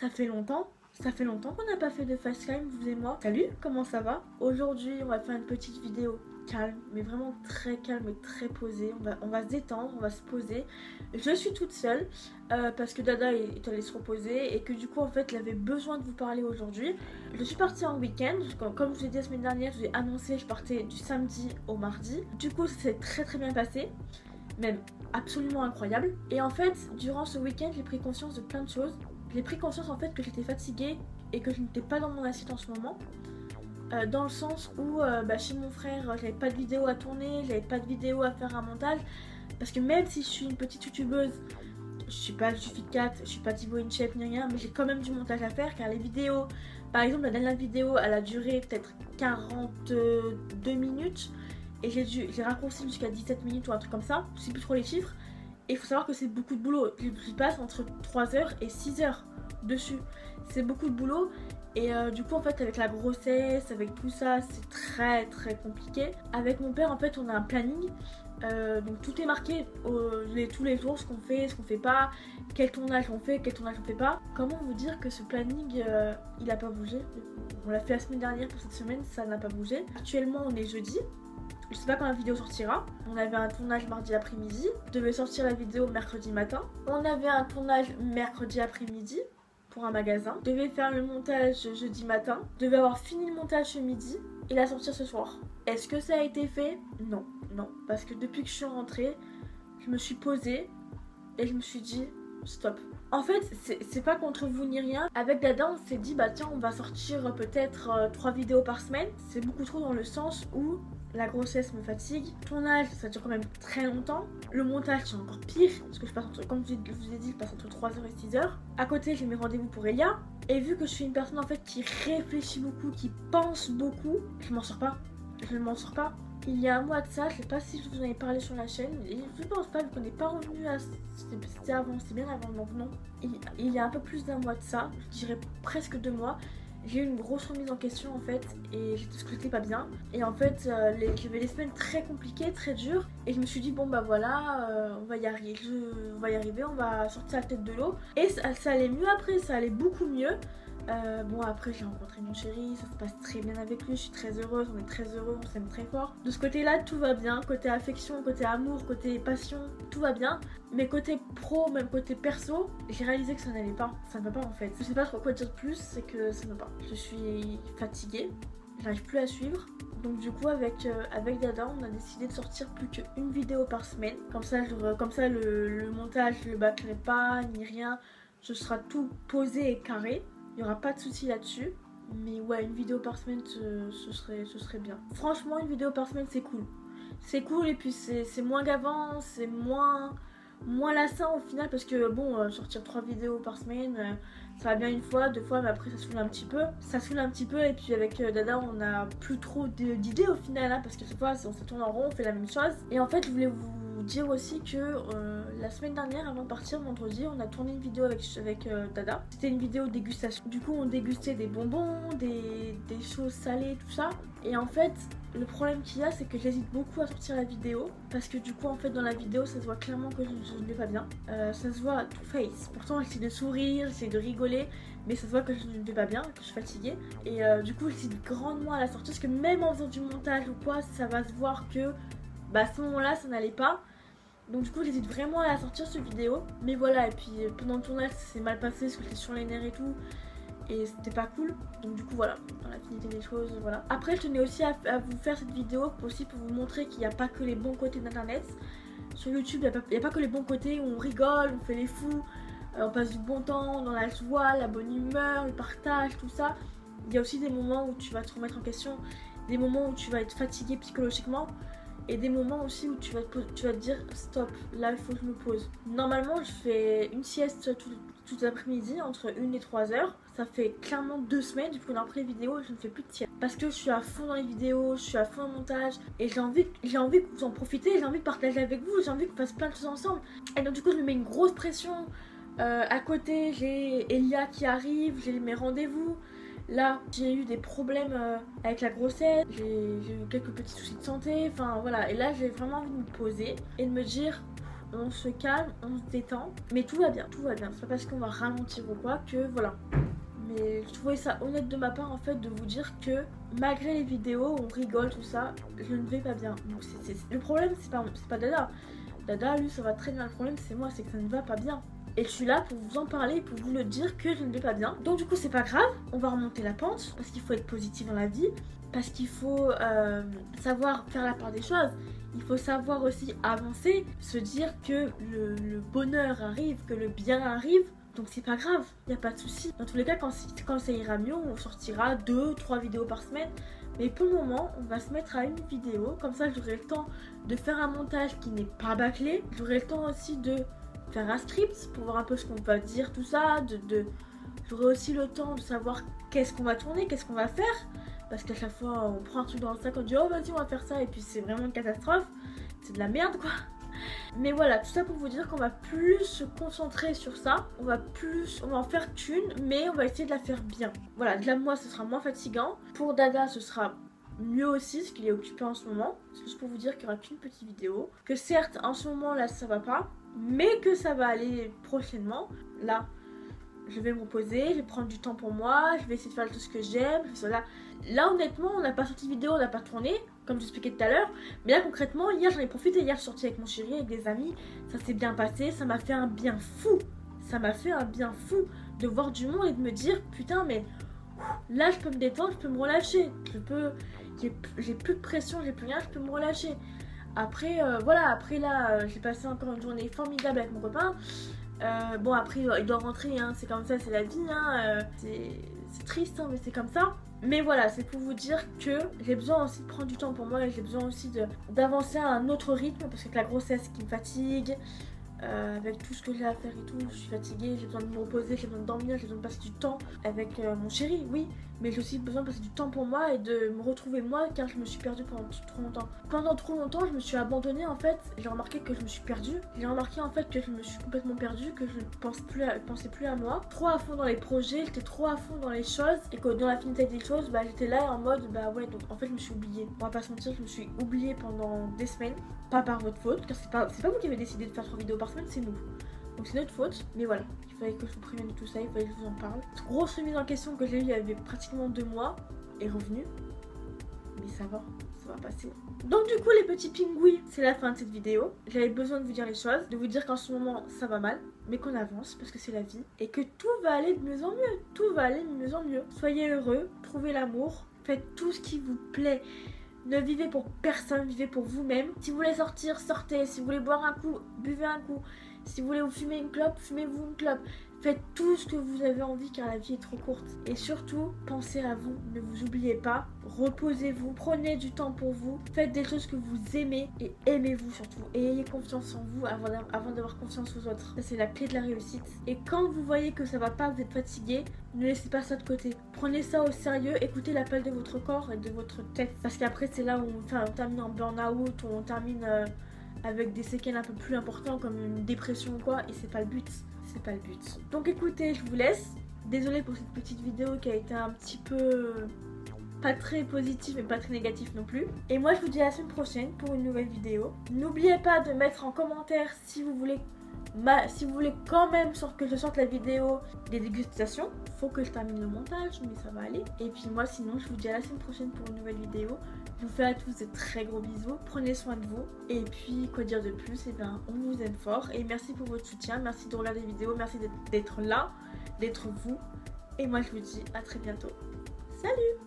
Ça fait longtemps qu'on n'a pas fait de FaceTime, vous et moi. Salut, comment ça va? Aujourd'hui, on va faire une petite vidéo calme, mais vraiment très calme et très posée. On va se détendre, on va se poser. Je suis toute seule parce que Dada est allé se reposer et que du coup, en fait, il avait besoin de vous parler aujourd'hui. Je suis partie en week-end. Comme je vous ai dit la semaine dernière, je vous ai annoncé, je partais du samedi au mardi. Du coup, ça s'est très bien passé. Même absolument incroyable. Et en fait, durant ce week-end, j'ai pris conscience de plein de choses. J'ai pris conscience en fait que j'étais fatiguée et que je n'étais pas dans mon assiette en ce moment. Dans le sens où chez mon frère, j'avais pas de vidéo à tourner, j'avais pas de vidéo à faire un montage. Parce que même si je suis une petite youtubeuse, je suis pas Juficat, je suis pas Thibaut InShape ni rien, mais j'ai quand même du montage à faire car les vidéos, par exemple la dernière vidéo, elle a duré peut-être 42 minutes et j'ai raccourci jusqu'à 17 minutes ou un truc comme ça, je sais plus trop les chiffres. Et il faut savoir que c'est beaucoup de boulot, je passe entre 3 heures et 6 heures dessus, c'est beaucoup de boulot. Et du coup en fait avec la grossesse, avec tout ça, c'est très compliqué. Avec mon père en fait on a un planning. Donc tout est marqué tous les jours, ce qu'on fait pas, quel tournage on fait, quel tournage on fait pas. Comment vous dire que ce planning il a pas bougé? On l'a fait la semaine dernière, pour cette semaine ça n'a pas bougé. Actuellement on est jeudi, je sais pas quand la vidéo sortira. On avait un tournage mardi après-midi, devait sortir la vidéo mercredi matin. On avait un tournage mercredi après-midi pour un magasin, devait faire le montage jeudi matin, devait avoir fini le montage ce midi et la sortir ce soir. Est-ce que ça a été fait? Non, parce que depuis que je suis rentrée, je me suis posée et je me suis dit stop. En fait, c'est pas contre vous ni rien. Avec Dada, on s'est dit bah tiens, on va sortir peut-être 3 vidéos par semaine. C'est beaucoup trop dans le sens où la grossesse me fatigue. Le tournage, ça dure quand même très longtemps. Le montage, c'est encore pire. Parce que je passe entre, comme je vous ai dit, je passe entre 3 heures et 6 heures. À côté, j'ai mes rendez-vous pour Elia. Et vu que je suis une personne en fait qui réfléchit beaucoup, qui pense beaucoup, je m'en sors pas. Il y a un mois de ça, je sais pas si je vous en ai parlé sur la chaîne, et je pense pas vu qu'on n'est pas revenu à... C'était avant, c'était bien avant, donc non. Il y a un peu plus d'un mois de ça, je dirais presque 2 mois, j'ai eu une grosse remise en question en fait, et j'étais pas bien. Et en fait, j'avais des semaines très compliquées, très dures, et je me suis dit bon bah voilà, on va y arriver, on va sortir la tête de l'eau. Et ça allait mieux après, ça allait beaucoup mieux. Bon après j'ai rencontré mon chéri, ça se passe très bien avec lui, je suis très heureuse, on est très heureux, on s'aime très fort. De ce côté là tout va bien, côté affection, côté amour, côté passion, tout va bien. Mais côté pro, même côté perso, j'ai réalisé que ça n'allait pas, ça ne va pas en fait. Je sais pas trop quoi dire de plus, c'est que ça ne va pas. Je suis fatiguée, j'arrive plus à suivre. Donc du coup avec Dada on a décidé de sortir plus qu'une vidéo par semaine. Comme ça le montage je le bâclerai pas ni rien, ce sera tout posé et carré. Il n'y aura pas de souci là-dessus. Mais ouais, une vidéo par semaine, ce serait bien. Franchement, une vidéo par semaine, c'est cool. C'est cool et puis c'est moins gavant, c'est moins lassant au final. Parce que bon, sortir 3 vidéos par semaine, ça va bien une fois, 2 fois, mais après ça saoule un petit peu. Et puis avec Dada, on n'a plus trop d'idées au final. Hein, parce que cette fois, on se tourne en rond, on fait la même chose. Et en fait, je voulais vous dire aussi que la semaine dernière, avant de partir vendredi, on a tourné une vidéo avec Dada. C'était une vidéo dégustation. Du coup on dégustait des bonbons, des choses salées, tout ça. Et en fait le problème qu'il y a, c'est que j'hésite beaucoup à sortir la vidéo. Parce que du coup en fait dans la vidéo ça se voit clairement que je ne vais pas bien. Ça se voit à tout face. Pourtant j'essaie de sourire, j'essaie de rigoler, mais ça se voit que je ne vais pas bien, que je suis fatiguée. Et du coup j'hésite grandement à la sortir. Parce que même en faisant du montage ou quoi, ça va se voir que à ce moment là ça n'allait pas. Donc du coup j'hésite vraiment à la sortir cette vidéo. Mais voilà, et puis pendant le tournage c'est mal passé parce que j'étais sur les nerfs et tout. Et c'était pas cool. Donc du coup voilà, dans la finalité des choses, voilà. Après je tenais aussi à vous faire cette vidéo aussi pour vous montrer qu'il n'y a pas que les bons côtés d'internet. Sur YouTube il n'y a pas que les bons côtés où on rigole, on fait les fous, on passe du bon temps, dans la joie, la bonne humeur, le partage, tout ça. Il y a aussi des moments où tu vas te remettre en question, des moments où tu vas être fatigué psychologiquement. Et des moments aussi où tu vas te dire stop, là il faut que je me pose. Normalement je fais une sieste tout l'après-midi entre 1 et 3 heures. Ça fait clairement 2 semaines depuis qu'on a repris les vidéos, je ne fais plus de sieste. Parce que je suis à fond dans les vidéos, je suis à fond dans le montage. Et j'ai envie que vous en profitez, j'ai envie de partager avec vous, j'ai envie qu'on fasse plein de choses ensemble. Et donc du coup je me mets une grosse pression. À côté j'ai Elia qui arrive, j'ai mes rendez-vous. Là, j'ai eu des problèmes avec la grossesse, j'ai eu quelques petits soucis de santé, enfin voilà. Et là, j'ai vraiment envie de me poser et de me dire on se calme, on se détend, mais tout va bien, tout va bien. C'est pas parce qu'on va ralentir ou quoi que voilà. Mais je trouvais ça honnête de ma part en fait de vous dire que malgré les vidéos où on rigole tout ça, je ne vais pas bien. Donc le problème c'est pas Dada. Dada lui ça va très bien, le problème c'est moi, c'est que ça ne va pas bien. Et je suis là pour vous en parler, pour vous le dire que je ne vais pas bien. Donc du coup c'est pas grave, on va remonter la pente, parce qu'il faut être positif dans la vie, parce qu'il faut savoir faire la part des choses. Il faut savoir aussi avancer, se dire que le bonheur arrive, que le bien arrive. Donc c'est pas grave, il n'y a pas de souci. Dans tous les cas, quand ça ira mieux, on sortira 2-3 vidéos par semaine. Mais pour le moment, on va se mettre à une vidéo. Comme ça, j'aurai le temps de faire un montage qui n'est pas bâclé. J'aurai le temps aussi de faire un script pour voir un peu ce qu'on va dire, tout ça. J'aurai aussi le temps de savoir qu'est-ce qu'on va tourner, qu'est-ce qu'on va faire. Parce qu'à chaque fois, on prend un truc dans le sac, on dit oh vas-y, on va faire ça. Et puis c'est vraiment une catastrophe. C'est de la merde quoi. Mais voilà, tout ça pour vous dire qu'on va plus se concentrer sur ça. On va en faire qu'une, mais on va essayer de la faire bien. Voilà, de là moi ce sera moins fatigant. Pour Dada ce sera mieux aussi, parce qu'il est occupé en ce moment. C'est juste pour vous dire qu'il n'y aura qu'une petite vidéo. Que certes en ce moment là ça va pas, mais que ça va aller prochainement. Là je vais me reposer, je vais prendre du temps pour moi, je vais essayer de faire tout ce que j'aime. Là honnêtement on n'a pas sorti de vidéo, on n'a pas tourné, comme j'expliquais tout à l'heure. Mais là concrètement, hier j'en ai profité, hier je suis sortie avec mon chéri, avec des amis. Ça s'est bien passé, ça m'a fait un bien fou. Ça m'a fait un bien fou de voir du monde et de me dire putain mais là je peux me détendre, je peux me relâcher. J'ai plus de pression, j'ai plus rien, je peux me relâcher. Après voilà, après là j'ai passé encore une journée formidable avec mon copain. Bon après il doit rentrer, hein, c'est comme ça, c'est la vie, hein, c'est triste hein, mais c'est comme ça. Mais voilà, c'est pour vous dire que j'ai besoin aussi de prendre du temps pour moi et j'ai besoin aussi d'avancer à un autre rythme parce que avec la grossesse qui me fatigue, avec tout ce que j'ai à faire et tout, je suis fatiguée, j'ai besoin de me reposer, j'ai besoin de dormir, j'ai besoin de passer du temps avec mon chéri, oui, mais j'ai aussi besoin de passer du temps pour moi et de me retrouver moi car je me suis perdue pendant trop longtemps. Pendant trop longtemps, je me suis abandonnée en fait, j'ai remarqué que je me suis perdue, j'ai remarqué en fait que je me suis complètement perdue, que je ne pensais plus à moi, trop à fond dans les projets, j'étais trop à fond dans les choses et que dans la finalité des choses, bah j'étais là en mode bah ouais, donc en fait je me suis oubliée. On va pas se mentir, je me suis oubliée pendant des semaines, pas par votre faute, car c'est pas vous qui avez décidé de faire 3 vidéos par semaine, c'est nous. Donc c'est notre faute, mais voilà, il fallait que je vous prévienne de tout ça, il fallait que je vous en parle. Grosse remise en question que j'ai eue il y avait pratiquement 2 mois, est revenue, mais ça va passer. Donc du coup les petits pingouins, c'est la fin de cette vidéo. J'avais besoin de vous dire les choses, de vous dire qu'en ce moment ça va mal, mais qu'on avance parce que c'est la vie, et que tout va aller de mieux en mieux, tout va aller de mieux en mieux. Soyez heureux, trouvez l'amour, faites tout ce qui vous plaît. Ne vivez pour personne, vivez pour vous-même. Si vous voulez sortir, sortez. Si vous voulez boire un coup, buvez un coup. Si vous voulez vous fumer une clope, fumez-vous une clope. Faites tout ce que vous avez envie car la vie est trop courte. Et surtout, pensez à vous, ne vous oubliez pas. Reposez-vous, prenez du temps pour vous. Faites des choses que vous aimez et aimez-vous surtout. Et ayez confiance en vous avant d'avoir confiance aux autres. Ça c'est la clé de la réussite. Et quand vous voyez que ça va pas, vous êtes fatigué, ne laissez pas ça de côté. Prenez ça au sérieux, écoutez l'appel de votre corps et de votre tête. Parce qu'après c'est là où on termine en burn-out, où on termine avec des séquelles un peu plus importantes comme une dépression ou quoi. Et c'est pas le but. C'est pas le but. Donc écoutez, je vous laisse. Désolée pour cette petite vidéo qui a été un petit peu pas très positive et pas très négative non plus. Et moi je vous dis à la semaine prochaine pour une nouvelle vidéo. N'oubliez pas de mettre en commentaire si vous voulez quand même que je sorte la vidéo des dégustations. Faut que je termine le montage, mais ça va aller. Et puis moi sinon je vous dis à la semaine prochaine pour une nouvelle vidéo. Je vous fais à tous de très gros bisous, prenez soin de vous. Et puis quoi dire de plus, et bien on vous aime fort. Et merci pour votre soutien, merci de regarder les vidéos, merci d'être là, d'être vous. Et moi je vous dis à très bientôt. Salut!